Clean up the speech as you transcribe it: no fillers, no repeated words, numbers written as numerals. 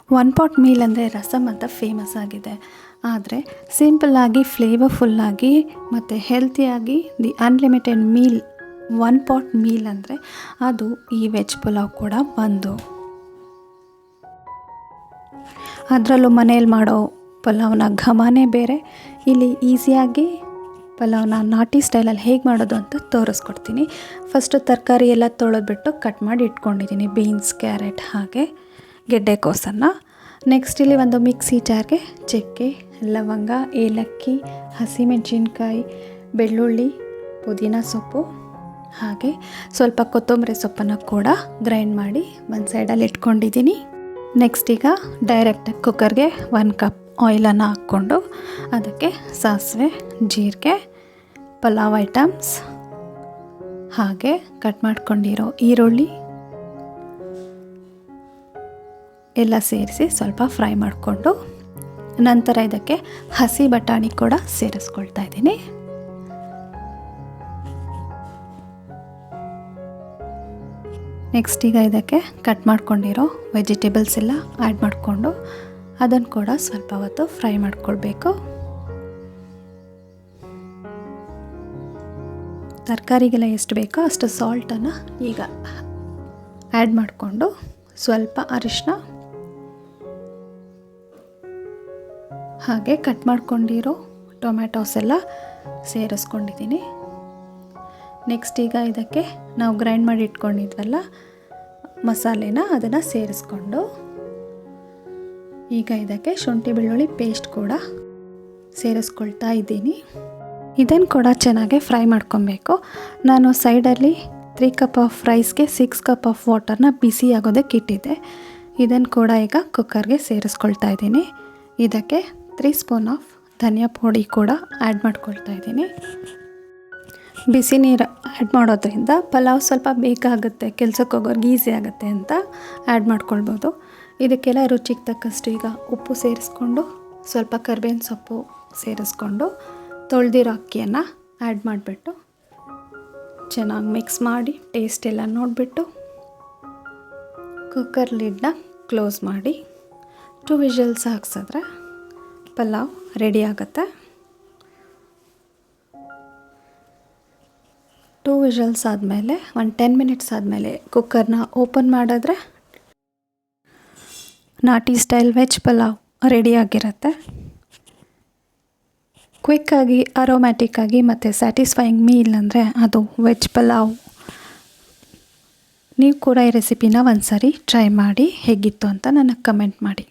One pot meal ಅಂದರೆ ರಸಮ್ ಅಂತ famous ಆಗಿದೆ. ಆದರೆ ಸಿಂಪಲ್ಲಾಗಿ ಫ್ಲೇವರ್ಫುಲ್ಲಾಗಿ ಮತ್ತು ಹೆಲ್ತಿಯಾಗಿ the unlimited meal one pot meal ಅಂದರೆ ಅದು ಈ ವೆಜ್ ಪುಲಾವ್ ಕೂಡ ಒಂದು. ಅದರಲ್ಲೂ ಮನೇಲಿ ಮಾಡೋ ಪಲಾವ್ನ ಘಮನೇ ಬೇರೆ. ಇಲ್ಲಿ ಈಸಿಯಾಗಿ ಪಲಾವ್ನ ನಾಟಿ ಸ್ಟೈಲಲ್ಲಿ ಹೇಗೆ ಮಾಡೋದು ಅಂತ ತೋರಿಸ್ಕೊಡ್ತೀನಿ. ಫಸ್ಟು ತರಕಾರಿ ಎಲ್ಲ ತೊಳೆದ್ಬಿಟ್ಟು ಕಟ್ ಮಾಡಿ ಇಟ್ಕೊಂಡಿದ್ದೀನಿ, ಬೀನ್ಸ್, ಕ್ಯಾರೆಟ್ ಹಾಗೆ ಗೆಡ್ಡೆಕೋಸನ್ನು. ನೆಕ್ಸ್ಟ್ ಇಲ್ಲಿ ಒಂದು ಮಿಕ್ಸಿ ಜಾರ್ಗೆ ಚಕ್ಕೆ, ಲವಂಗ, ಏಲಕ್ಕಿ, ಹಸಿಮೆಣಸಿನ್ಕಾಯಿ, ಬೆಳ್ಳುಳ್ಳಿ, ಪುದೀನ ಸೊಪ್ಪು ಹಾಗೆ ಸ್ವಲ್ಪ ಕೊತ್ತಂಬರಿ ಸೊಪ್ಪನ್ನು ಕೂಡ ಗ್ರೈಂಡ್ ಮಾಡಿ ಒಂದು ಸೈಡಲ್ಲಿ ಇಟ್ಕೊಂಡಿದ್ದೀನಿ. ನೆಕ್ಸ್ಟ್ ಈಗ ಡೈರೆಕ್ಟಾಗಿ ಕುಕ್ಕರ್ಗೆ 1 ಕಪ್ ಆಯಿಲನ್ನು ಹಾಕ್ಕೊಂಡು ಅದಕ್ಕೆ ಸಾಸಿವೆ, ಜೀರಿಗೆ, ಪಲಾವ್ ಐಟಮ್ಸ್ ಹಾಗೆ ಕಟ್ ಮಾಡ್ಕೊಂಡಿರೋ ಈರುಳ್ಳಿ ಎಲ್ಲ ಸೇರಿಸಿ ಸ್ವಲ್ಪ ಫ್ರೈ ಮಾಡಿಕೊಂಡು ನಂತರ ಇದಕ್ಕೆ ಹಸಿ ಬಟಾಣಿ ಕೂಡ ಸೇರಿಸ್ಕೊಳ್ತಾ ಇದ್ದೀನಿ. ನೆಕ್ಸ್ಟ್ ಈಗ ಇದಕ್ಕೆ ಕಟ್ ಮಾಡ್ಕೊಂಡಿರೋ ವೆಜಿಟೇಬಲ್ಸ್ ಎಲ್ಲ ಆ್ಯಡ್ ಮಾಡಿಕೊಂಡು ಅದನ್ನು ಕೂಡ ಸ್ವಲ್ಪ ಹೊತ್ತು ಫ್ರೈ ಮಾಡ್ಕೊಳ್ಬೇಕು. ತರಕಾರಿಗೆಲ್ಲ ಎಷ್ಟು ಬೇಕೋ ಅಷ್ಟು ಸಾಲ್ಟನ್ನು ಈಗ ಆ್ಯಡ್ ಮಾಡಿಕೊಂಡು ಸ್ವಲ್ಪ ಅರಿಶಿನ ಹಾಗೆ ಕಟ್ ಮಾಡ್ಕೊಂಡಿರೋ ಟೊಮ್ಯಾಟೋಸ್ ಎಲ್ಲ ಸೇರಿಸ್ಕೊಂಡಿದ್ದೀನಿ. ನೆಕ್ಸ್ಟ್ ಈಗ ಇದಕ್ಕೆ ನಾವು ಗ್ರೈಂಡ್ ಮಾಡಿ ಇಟ್ಕೊಂಡಿದ್ವಲ್ಲ ಮಸಾಲೆನ ಅದನ್ನು ಸೇರಿಸ್ಕೊಂಡು ಈಗ ಇದಕ್ಕೆ ಶುಂಠಿ ಬೆಳ್ಳುಳ್ಳಿ ಪೇಸ್ಟ್ ಕೂಡ ಸೇರಿಸ್ಕೊಳ್ತಾ ಇದ್ದೀನಿ. ಇದನ್ನು ಕೂಡ ಚೆನ್ನಾಗಿ ಫ್ರೈ ಮಾಡ್ಕೊಬೇಕು. ನಾನು ಸೈಡಲ್ಲಿ 3 ಕಪ್ ಆಫ್ ರೈಸ್ಗೆ 6 ಕಪ್ ಆಫ್ ವಾಟರ್ನ ಬಿಸಿ ಆಗೋದಕ್ಕೆ ಇಟ್ಟಿದ್ದೆ. ಇದನ್ನು ಕೂಡ ಈಗ ಕುಕ್ಕರ್ಗೆ ಸೇರಿಸ್ಕೊಳ್ತಾ ಇದ್ದೀನಿ. ಇದಕ್ಕೆ 3 ಸ್ಪೂನ್ ಆಫ್ ಧನಿಯಾ ಪುಡಿ ಕೂಡ ಆ್ಯಡ್ ಮಾಡ್ಕೊಳ್ತಾ ಇದ್ದೀನಿ. ಬಿಸಿ ನೀರು ಆ್ಯಡ್ ಮಾಡೋದ್ರಿಂದ ಪಲಾವ್ ಸ್ವಲ್ಪ ಬೇಕಾಗುತ್ತೆ, ಕೆಲ್ಸಕ್ಕೆ ಹೋಗೋರ್ಗೆ ಈಸಿ ಆಗುತ್ತೆ ಅಂತ ಆ್ಯಡ್ ಮಾಡ್ಕೊಳ್ಬೋದು. ಇದಕ್ಕೆಲ್ಲ ರುಚಿಗೆ ತಕ್ಕಷ್ಟು ಈಗ ಉಪ್ಪು ಸೇರಿಸ್ಕೊಂಡು ಸ್ವಲ್ಪ ಕರಿಬೇವಿನ ಸೊಪ್ಪು ಸೇರಿಸ್ಕೊಂಡು ತೊಳೆದಿರೋ ಅಕ್ಕಿಯನ್ನು ಆ್ಯಡ್ ಮಾಡಿಬಿಟ್ಟು ಚೆನ್ನಾಗಿ ಮಿಕ್ಸ್ ಮಾಡಿ ಟೇಸ್ಟ್ ಎಲ್ಲ ನೋಡಿಬಿಟ್ಟು ಕುಕ್ಕರ್ ಲಿಡ್ನ ಕ್ಲೋಸ್ ಮಾಡಿ 2 ವಿಷಲ್ಸ್ ಹಾಕ್ಸಿದ್ರೆ ಪಲಾವ್ ರೆಡಿ ಆಗುತ್ತೆ. 2 ವಿಷಲ್ಸ್ ಆದಮೇಲೆ ಒಂದು 10 ಮಿನಿಟ್ಸ್ ಆದಮೇಲೆ ಕುಕ್ಕರ್ನ ಓಪನ್ ಮಾಡಿದ್ರೆ ನಾಟಿ ಸ್ಟೈಲ್ ವೆಜ್ ಪಲಾವ್ ರೆಡಿಯಾಗಿರುತ್ತೆ. ಕ್ವಿಕ್ಕಾಗಿ, ಅರೋಮ್ಯಾಟಿಕ್ಕಾಗಿ ಮತ್ತು ಸ್ಯಾಟಿಸ್ಫೈಯಿಂಗ್ ಮೀಲ್ ಅಂದರೆ ಅದು ವೆಜ್ ಪಲಾವ್. ನೀವು ಕೂಡ ಈ ರೆಸಿಪಿನ ಒಂದು ಸಾರಿ ಟ್ರೈ ಮಾಡಿ ಹೇಗಿತ್ತು ಅಂತ ನನಗೆ ಕಮೆಂಟ್ ಮಾಡಿ.